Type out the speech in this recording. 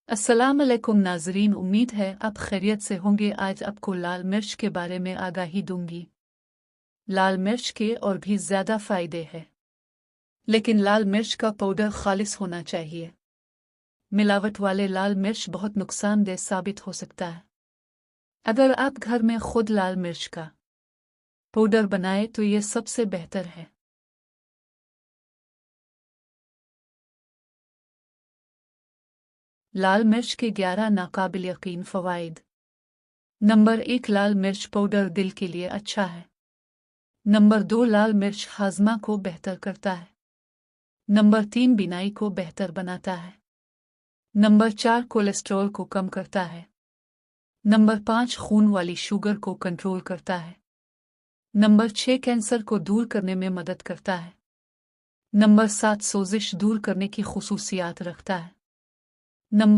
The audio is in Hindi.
अस्सलाम अलैकुम नाजरीन, उम्मीद है आप खैरियत से होंगे। आज आपको लाल मिर्च के बारे में आगाही दूंगी। लाल मिर्च के और भी ज़्यादा फ़ायदे हैं, लेकिन लाल मिर्च का पाउडर खालिस होना चाहिए। मिलावट वाले लाल मिर्च बहुत नुकसानदेह साबित हो सकता है। अगर आप घर में खुद लाल मिर्च का पाउडर बनाए तो ये सबसे बेहतर है। लाल मिर्च के 11 नाकाबिल यकीन फ़वाइद। नंबर 1, लाल मिर्च पाउडर दिल के लिए अच्छा है। नंबर 2, लाल मिर्च हाजमा को बेहतर करता है। नंबर 3, बीनाई को बेहतर बनाता है। नंबर 4, कोलेस्ट्रॉल को कम करता है। नंबर 5, खून वाली शुगर को कंट्रोल करता है। नंबर 6, कैंसर को दूर करने में मदद करता है। नंबर 7, सोजिश दूर करने की खुसूसियात रखता है। नंबर